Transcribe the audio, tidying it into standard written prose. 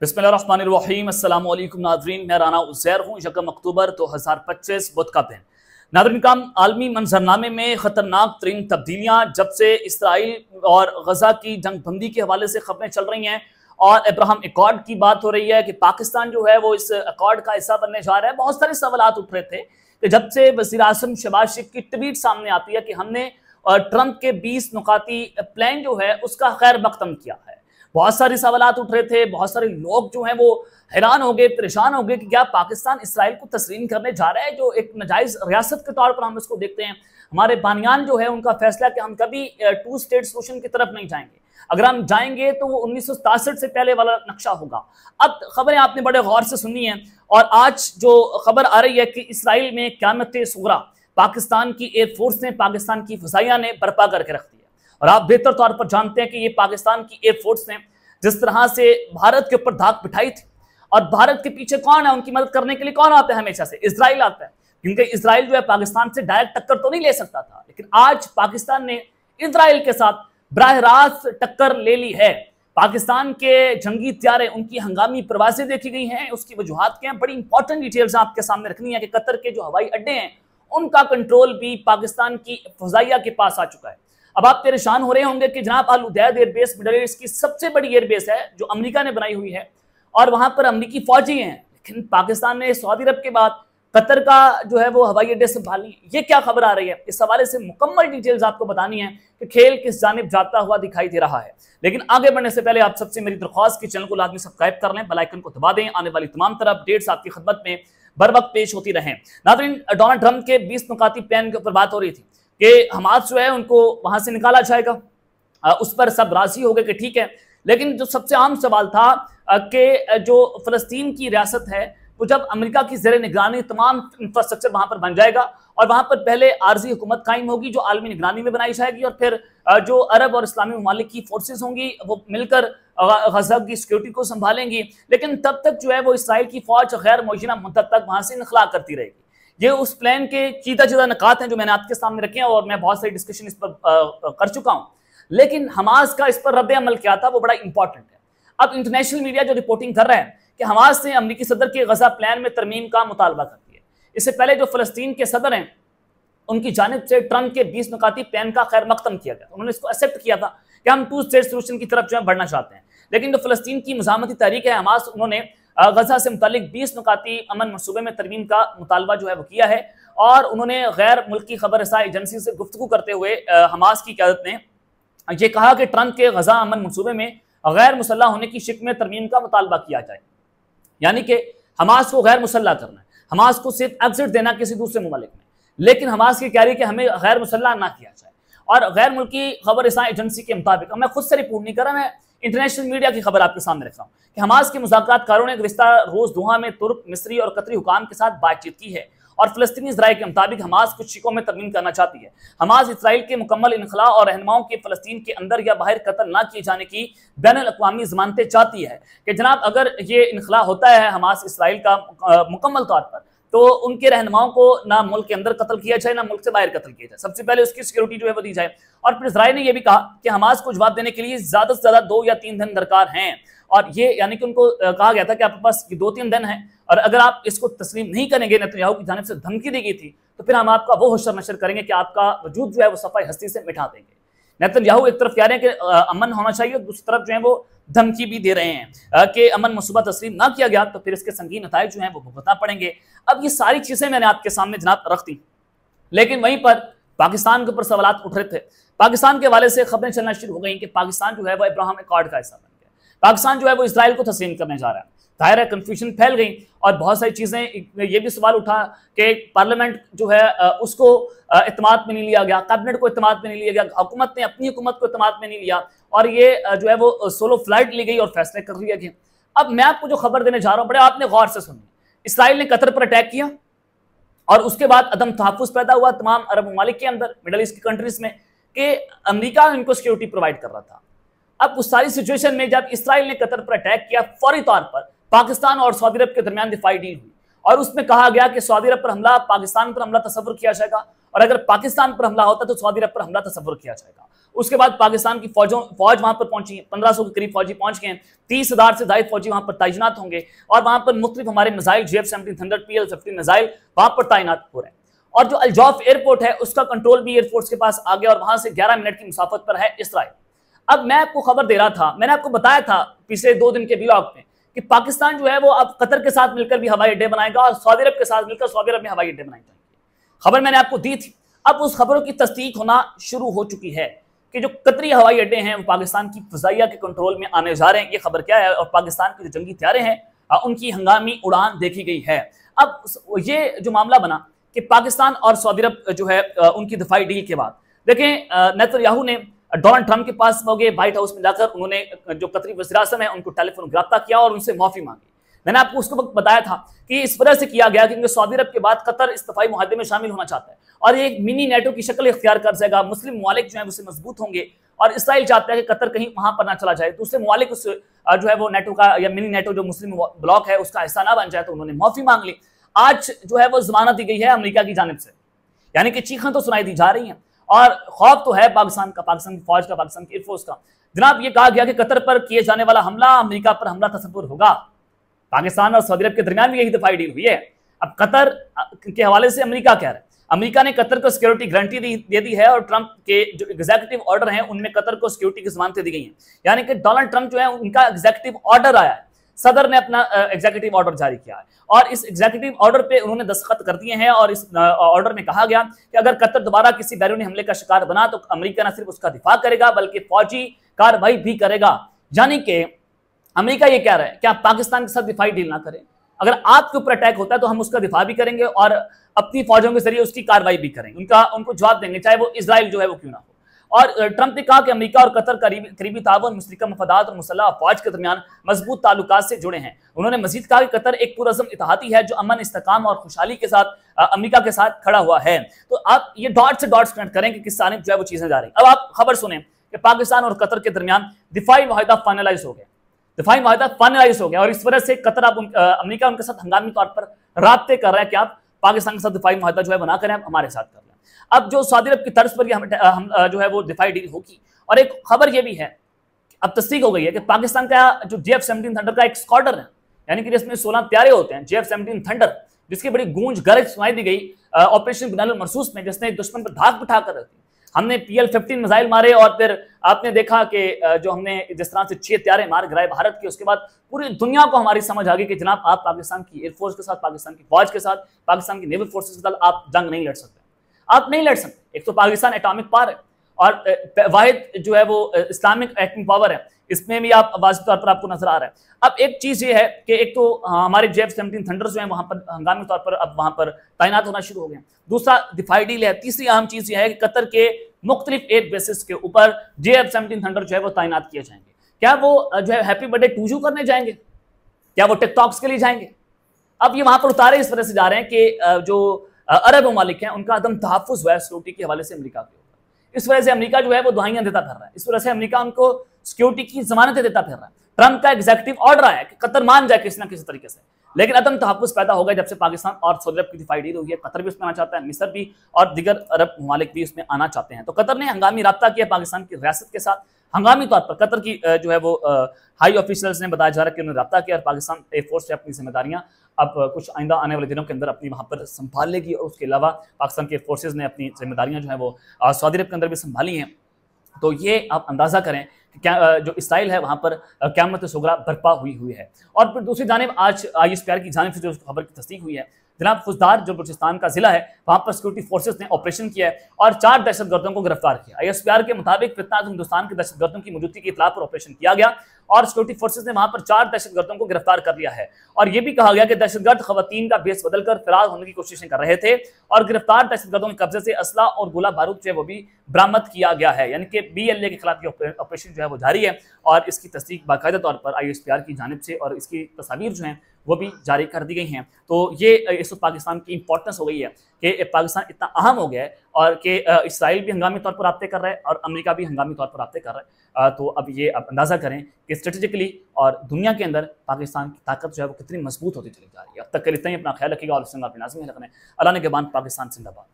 बिस्मिल्लाहिर्रहमानिर्रहीम अस्सलाम वालेकुम नाज़रीन, मैं राना उज़ैर हूँ। 1 अक्टूबर 2025 बुध का दिन। नाज़रीन काम आलमी मंजरनामे में ख़तरनाक तरीन तब्दीलियाँ जब से इसराइल और गज़ा की जंगबंदी के हवाले से खबरें चल रही हैं और अब्राहम एकॉर्ड की बात हो रही है कि पाकिस्तान जो है वो इस एकॉर्ड का हिस्सा बनने जा रहा है। बहुत सारे सवालात उठ रहे थे कि जब से वज़ीर आज़म शहबाज शरीफ की ट्वीट सामने आती है कि हमने ट्रंप के 20 नुकाती प्लान जो है उसका खैर मकदम किया है। बहुत सारे सवालात उठ रहे थे, बहुत सारे लोग जो हैं वो हैरान हो गए, परेशान हो गए कि क्या पाकिस्तान इसराइल को तस्लीम करने जा रहा है, जो एक नाजायज रियासत के तौर पर हम इसको देखते हैं। हमारे बानियान जो है उनका फैसला कि हम कभी 2 स्टेट सोल्यूशन की तरफ नहीं जाएंगे। अगर हम जाएंगे तो वो 1967 से पहले वाला नक्शा होगा। अब खबरें आपने बड़े गौर से सुनी हैं और आज जो खबर आ रही है कि इसराइल में क़यामत सुगरा पाकिस्तान की एयरफोर्स ने, पाकिस्तान की फ़ज़ाइया ने बर्पा करके रख दी है। और आप बेहतर तौर पर जानते हैं कि ये पाकिस्तान की एयरफोर्स ने जिस तरह से भारत के ऊपर धाक बिठाई थी, और भारत के पीछे कौन है, उनकी मदद करने के लिए कौन आता है, हमेशा से इजराइल आता है। क्योंकि इजराइल जो है पाकिस्तान से डायरेक्ट टक्कर तो नहीं ले सकता था, लेकिन आज पाकिस्तान ने इजराइल के साथ बराह रास्त टक्कर ले ली है। पाकिस्तान के जंगी त्यारे, उनकी हंगामी प्रवासें देखी गई हैं। उसकी वजूहात क्या हैं, बड़ी इंपॉर्टेंट डिटेल्स आपके सामने रखनी है कि कतर के जो हवाई अड्डे हैं उनका कंट्रोल भी पाकिस्तान की फ़ज़ाइया के पास आ चुका है। अब आप परेशान हो रहे होंगे कि जनाब अल उदैद एयरबेस मिडल ईस्ट की सबसे बड़ी एयरबेस है जो अमेरिका ने बनाई हुई है और वहां पर अमेरिकी फौजी हैं, लेकिन पाकिस्तान ने सऊदी अरब के बाद कतर का जो है वो हवाई अड्डे संभाली। ये क्या खबर आ रही है, इस हवाले से मुकम्मल डिटेल्स आपको बतानी है कि खेल किस जानिब जाता हुआ दिखाई दे रहा है। लेकिन आगे बढ़ने से पहले आप सबसे मेरी दरख्वास्त कि चैनल को लाजमी सब्सक्राइब कर लें, बेल आइकन को दबा दें, आने वाली तमाम तरह अपडेट्स आपकी खिदमत में बर वक्त पेश होती रहें। नाज़रीन, डोनाल्ड ट्रंप के 20 नुकाती प्लान के ऊपर बात हो रही थी कि हमास जो है उनको वहां से निकाला जाएगा। उस पर सब राजी हो गए कि ठीक है, लेकिन जो सबसे आम सवाल था कि जो फ़लस्तीन की रियासत है वो जब अमेरिका की ज़ेर निगरानी तमाम इंफ्रास्ट्रक्चर वहां पर बन जाएगा और वहां पर पहले आर्जी हुकूमत कायम होगी जो आलमी निगरानी में बनाई जाएगी, और फिर जो अरब और इस्लामी ममालिक की फोर्सेस होंगी वो मिलकर गज़ा की सिक्योरिटी को संभालेंगी। लेकिन तब तक जो है वो इसराइल की फौज गैर मुय्यना मुद्दत तक वहां से इनखला करती रहेगी। ये उस प्लान के चीदा नकात हैं जो मैंने आपके सामने रखे हैं और मैं बहुत सारी डिस्कशन इस पर कर चुका हूं। लेकिन हमास का इस पर रद्द अमल क्या था वो बड़ा इंपॉर्टेंट है। अब इंटरनेशनल मीडिया जो रिपोर्टिंग कर रहा है कि हमास ने अमेरिकी सदर के गज़ा प्लान में तरमीम का मुतालबा कर दिया। इससे पहले जो फ़लस्तीन के सदर हैं उनकी जानिब से ट्रंप के 20 नुकाती प्लान का खैर मकदम किया गया। उन्होंने इसको एक्सेप्ट किया था कि हम 2 स्टेट सोल्यूशन की तरफ जो है बढ़ना चाहते हैं। लेकिन जो फ़लस्तीन की मुज़ाहमती तहरीक है हमास, उन्होंने गज़ा से मुतालिक 20 नुकाती अमन मनसूबे में तरमीम का मुतालबा जो है वो किया है और उन्होंने गैर मुल्की खबर रसाई एजेंसी से गुफ्तगू करते हुए हमास की क़यादत ने यह कहा कि ट्रंप के गज़ा अमन मनसूबे में गैर मुसल्लह होने की शिक में तरमीम का मुतालबा किया जाए, यानी कि हमास को गैर मुसल्लह करना है, हमास को सिर्फ एग्जिट देना किसी दूसरे मुमालिक में। लेकिन हमास की कह रही है कि हमें गैर मुसल्लह ना किया जाए। और गैर मुल्की खबर रसाई एजेंसी के मुताबिक, मैं खुद से रिपोर्ट नहीं कर रहा, मैं इंटरनेशनल मीडिया की खबर आपके सामने रख रहा हूँ कि हमास के मुज़ाकरातकारों ने गुज़िश्ता रोज़ दोहा में तुर्क, मिस्री और कतरी हुकाम के साथ बातचीत की है और फ़लस्तीनी ज़राए के मुताबिक हमास कुछ शिकों में तरमीम करना चाहती है। हमास इसराइल के मुकम्मल इनखला और रहनुमाओं के फ़लस्तीन के अंदर या बाहर कत्ल ना किए जाने की बैनुल-अक़वामी ज़मानतें चाहती है कि जनाब अगर ये इनखला होता है हमास इसराइल का मुकम्मल तौर पर, तो उनके रहनुमाओं को ना मुल्क के अंदर कत्ल किया जाए ना मुल्क से बाहर कत्ल किया जाए। सबसे पहले उसकी सिक्योरिटी जो है वो दी जाए। और फिर इजराइल ने यह भी कहा कि हमास को जवाब देने के लिए ज़्यादा से ज़्यादा 2 या 3 दिन दरकार हैं, और ये यानी कि उनको कहा गया था कि आपके पास 2-3 दिन है और अगर आप इसको तस्लीम नहीं करेंगे, नेतन्याहू की जानिब से धमकी दी गई थी, तो फिर हम आपका वो होशर नशर करेंगे कि आपका वजूद जो है वो सफाई हस्ती से मिटा देंगे। नेतन्याहू एक तरफ कह रहे हैं कि अमन होना चाहिए, दूसरी तरफ जो है वो धमकी भी दे रहे हैं कि अमन मनसूबा तस्लीम ना किया गया तो फिर इसके संगीन नताइज जो हैं वो भुगतना पड़ेंगे। अब ये सारी चीज़ें मैंने आपके सामने जनाब रख दी, लेकिन वहीं पर पाकिस्तान के ऊपर सवालात उठ रहे थे। पाकिस्तान के हवाले से खबरें चलना शुरू हो गई कि पाकिस्तान जो है वो अब्राहम एकॉर्ड का हिस्सा बन गया, पाकिस्तान जो है वो इसराइल को तस्लीम करने जा रहा है। जाहिर है कन्फ्यूजन फैल गई और बहुत सारी चीज़ें, ये भी सवाल उठा कि पार्लियामेंट जो है उसको इत्मीनान में नहीं लिया गया, कैबिनेट को इत्मीनान में नहीं लिया गया, हुकूमत ने अपनी हुकूमत को इत्मीनान में नहीं लिया और ये जो है वो सोलो फ्लाइट ली गई और फैसले कर लिए गए। अब मैं आपको जो खबर देने जा रहा हूँ बड़े आपने गौर से सुनी। इसराइल ने कतर पर अटैक किया और उसके बाद अदम तहफ़्फ़ुज़ पैदा हुआ तमाम अरब ममालिक के अंदर, मिडल ईस्ट की कंट्रीज में, कि अमेरिका इनको सिक्योरिटी प्रोवाइड कर रहा था। अब उस सारी सिचुएशन में जब इसराइल ने कतर पर अटैक किया, फौरी तौर पर पाकिस्तान और सऊदी अरब के दरमियान दिफाई डील हुई और उसमें कहा गया कि सऊदी अरब पर हमला, पाकिस्तान पर हमला तस्वुर किया जाएगा और अगर पाकिस्तान पर हमला होता तो सऊदी अरब पर हमला तस्वर किया जाएगा। उसके बाद पाकिस्तान की फौज वहां पर पहुंची है, 1500 के करीब फौजी पहुंच गए हैं, 30,000 से ज्यादा फौजी वहां पर तैनात होंगे और वहां पर मुख्तलिफ हमारे missile JF-17 thunder PL-15 missile वहां पर तैनात हो रहे हैं। और जो अल-जौफ एयरपोर्ट है उसका कंट्रोल भी एयरफोर्स के पास आ गया और वहां से 11 मिनट की मुसाफत पर है इसराइल। अब मैं आपको खबर दे रहा था, मैंने आपको बताया था पिछले 2 दिन के व्लॉग में कि पाकिस्तान जो है वो अब कतर के साथ मिलकर भी हवाई अड्डे बनाएगा और सऊदी अरब के साथ मिलकर सऊदी अरब में हवाई अड्डे बनाए जाएंगे। खबर मैंने आपको दी थी, अब उस खबरों की तस्दीक होना शुरू हो चुकी है कि जो कतरी हवाई अड्डे हैं वो पाकिस्तान की फ़ज़ाइया के कंट्रोल में आने जा रहे हैं। ये खबर क्या है, और पाकिस्तान की जो जंगी तैयारे हैं उनकी हंगामी उड़ान देखी गई है। अब ये जो मामला बना कि पाकिस्तान और सऊदी अरब जो है उनकी दिफाई डील के बाद देखें, नेतन्याहू ने डोनाल्ड ट्रंप के पास गए, व्हाइट हाउस में जाकर उन्होंने जो कतरी वज़ीर-ए-आज़म है उनको टेलीफोन गिरफ्तार किया और उनसे माफी मांगी। मैंने आपको उसके वक्त बताया था कि इस वजह से किया गया क्योंकि सऊदी अरब के बाद कतर इस दफाई मुआहदे में शामिल होना चाहता है और ये एक मिनी नेटो की शक्ल इख्तियार कर जाएगा। मुस्लिम ममालिक जो है उससे मजबूत होंगे और इसराइल चाहता है कि कतर कहीं वहां पर ना चला जाए, दूसरे ममालिक उस जो है वो नेटो का या मिनी नेटो जो मुस्लिम ब्लॉक है उसका हिस्सा ना बन जाए, तो उन्होंने माफी मांग ली। आज जो है वो जमानत दी गई है अमेरिका की जानिब से, यानी कि चीखें तो सुनाई दी जा रही हैं और खौफ तो है पाकिस्तान का, पाकिस्तान की फौज का, पाकिस्तान की एयरफोर्स का। जनाब ये कहा गया कि कतर पर किए जाने वाला हमला अमेरिका पर हमला तस्वुर होगा। पाकिस्तान और सऊदी अरब के दरमियान भी यही दफाई डील हुई है। अब कतर के हवाले से अमेरिका कह रहा है, अमेरिका ने कतर को सिक्योरिटी गारंटी दे दी है और ट्रंप के जो एग्जीक्यूटिव ऑर्डर हैं उनमें कतर को सिक्योरिटी की जमानतें दी गई हैं। यानी कि डोनाल्ड ट्रंप जो है उनका एग्जीक्यूटिव ऑर्डर आया है, सदर ने अपना एग्जीक्यूटिव ऑर्डर जारी किया है और इस एग्जीक्यूटिव ऑर्डर पे उन्होंने दस्तखत कर दिए हैं और इस ऑर्डर में कहा गया कि अगर कतर दोबारा किसी बैरूनी हमले का शिकार बना तो अमेरिका न सिर्फ उसका दिफा करेगा बल्कि फौजी कार्रवाई भी करेगा। यानी कि अमेरिका ये कह रहा है कि आप पाकिस्तान के साथ दिफाई डील ना करें, अगर आपके ऊपर अटैक होता है तो हम उसका दिफा भी करेंगे और अपनी फौजों के जरिए उसकी कार्रवाई भी करेंगे, उनको जवाब देंगे, चाहे वो इजराइल जो है वो क्यों ना हो। और ट्रंप ने कहा कि अमेरिका और कतर करीबी ताउन, मुश्तरका मफादात और मुसल्लह अफवाज के दरमियान मजबूत ताल्लुकात से जुड़े हैं। उन्होंने मजीद कहा कि कतर एक पुरअज़्म इत्तेहादी है जो अमन, इस्तेकाम और खुशहाली के साथ अमेरिका के साथ खड़ा हुआ है। तो आप ये डॉट से डॉट्स कनेक्ट करें कि किस जानिब जो है वो चीजें जा रही। अब आप खबर सुने कि पाकिस्तान और कतर के दरमियान दिफाई मुआहदा फाइनलाइज हो गया, दिफाई मुआहदा फाइनलाइज हो गया और इस वजह से कतर अमेरिका उनके साथ हंगामी तौर पर राब्ते कर रहा है कि आप पाकिस्तान के साथ दिफाई मुआहदा जो है बना करें, आप हमारे साथ कर लें। अब जो सऊदी अरब की तर्ज पर हम जो है वो दिफाई डील होगी। और एक खबर ये भी है, अब तस्दीक हो गई है कि पाकिस्तान का जो JF-17 थंडर का एक स्क्वाड्रन है, यानी कि जिसमें 16 प्यारे होते हैं, JF-17 थंडर, जिसकी बड़ी गूंज गरज सुनाई दी गई ऑपरेशन बिनाल मरसूस में, जिसने दुश्मन पर धाक बिठा कर रखी। हमने PL-15 मिसाइल मारे और फिर आपने देखा कि जो हमने जिस तरह से 6 त्यारे मार गिराए भारत के, उसके बाद पूरी दुनिया को हमारी समझ आ गई कि जनाब आप पाकिस्तान की एयरफोर्स के साथ, पाकिस्तान की फौज के साथ, पाकिस्तान की नेवल फोर्सेस के साथ आप जंग नहीं लड़ सकते, आप नहीं लड़ सकते। एक तो पाकिस्तान एटॉमिक पावर है और वाहिद जो है वो इस्लामिक एटॉमिक पावर है, इसमें भी आप वाज़ेह तौर पर आपको नजर आ रहा है। अब एक चीज ये है कि एक तो हमारे JF-17 थंडर जो है वहां पर हंगामी तौर पर अब वहां पर तैनात होना शुरू हो गए। दूसरा दिफाई डील है। तीसरी अहम चीज यह है कि कतर के मुख्तलिफ एयर बेसिस के ऊपर JF-17 थंडर जो है वो तैनात किए जाएंगे। क्या वो जो है हैप्पी बर्थडे टू यू करने जाएंगे, क्या वो टिकटॉक्स के लिए जाएंगे? अब ये वहां पर उतारे इस वजह से जा रहे हैं कि जो अरब ममालिक हैं उनका अदम तहफ़्फ़ुज़ हुआ है सिक्योरिटी के हवाले से अमेरिका के ऊपर। इस वजह से अमेरिका जो है वो दुहाइयां देता फिर रहा है, इस वजह से अमेरिका उनको सिक्योरिटी की जमानतें देता फिर रहा है। ट्रंप का एग्जीक्यूटिव ऑर्डर आया कि कतर मान जाए किसी ना किसी तरीके से, लेकिन अदम तहफ़्फ़ुज़ पैदा हो गया जब से पाकिस्तान और सऊदी अरब की दिफाई डील हुई है। कतर भी उसमें आना चाहता है, मिस्र भी और दीगर अरब ममालिक भी उसमें आना चाहते हैं। तो कतर ने हंगामी राब्ता किया पाकिस्तान की रियासत के साथ। हंगामी तौर पर कतर की जो है वो हाई ऑफिशियल्स ने बताया जा रहा है कि उन्होंने राब्ता किया और पाकिस्तान एयरफोर्स से अपनी जिम्मेदारियां अब कुछ आइंदा आने वाले दिनों के अंदर अपनी वहां पर संभाल लेगी। और उसके अलावा पाकिस्तान के फोर्सेज ने अपनी जिम्मेदारियां जो है वो सऊदी अरब के अंदर भी संभाली हैं। तो ये आप अंदाजा करें कि क्या जो इसराइल है वहां पर क़यामत सुगरा बर्पा हुई है। और फिर दूसरी जानिब आज ISPR की जानिब से जो खबर की तस्दीक हुई है, जनाब फुजदार जो बलूचिस्तान का जिला है वहां पर सिक्योरिटी फोर्सेस ने ऑपरेशन किया है और 4 दहशतगर्दों को गिरफ्तार किया। ISPR के मुताबिक फितना हिंदुस्तान के दहशतगर्दों की मौजूदगी की इत्तला पर ऑपरेशन किया गया और सिक्योरिटी फोर्सेस ने वहां पर 4 दहशतगर्दों को गिरफ्तार कर लिया है। और यह भी कहा गया कि दहशतगर्द खवातीन का भेस बदलकर फरार होने की कोशिशें कर रहे थे और गिरफ्तार दहशतगर्दों के कब्जे से असला और गोला बारूद जो है वो भी बरामद किया गया है। यानी कि BLA के खिलाफ ये ऑपरेशन जो है वो जारी है और इसकी तस्दीक बाकायदा तौर पर ISPR की जानिब से और इसकी तस्वीर जो हैं वो भी जारी कर दी गई हैं। तो ये इस वक्त पाकिस्तान की इंपॉर्टेंस हो गई है कि पाकिस्तान इतना अहम हो गया है और कि इसराइल भी हंगामी तौर पर राब्ते कर रहा है और अमेरिका भी हंगामी तौर पर राब्ते कर रहा है। तो अब ये आप अंदाज़ा करें कि स्ट्रेटेजिकली और दुनिया के अंदर पाकिस्तान की ताकत जो है वो कितनी मजबूत होती चली जा रही है। अब तक के लिए इतना ही, अपना ख्याल रखिएगा और अपने नाज़रीन रखना है। अल्लाह ने के बाद पाकिस्तान जिंदाबाद।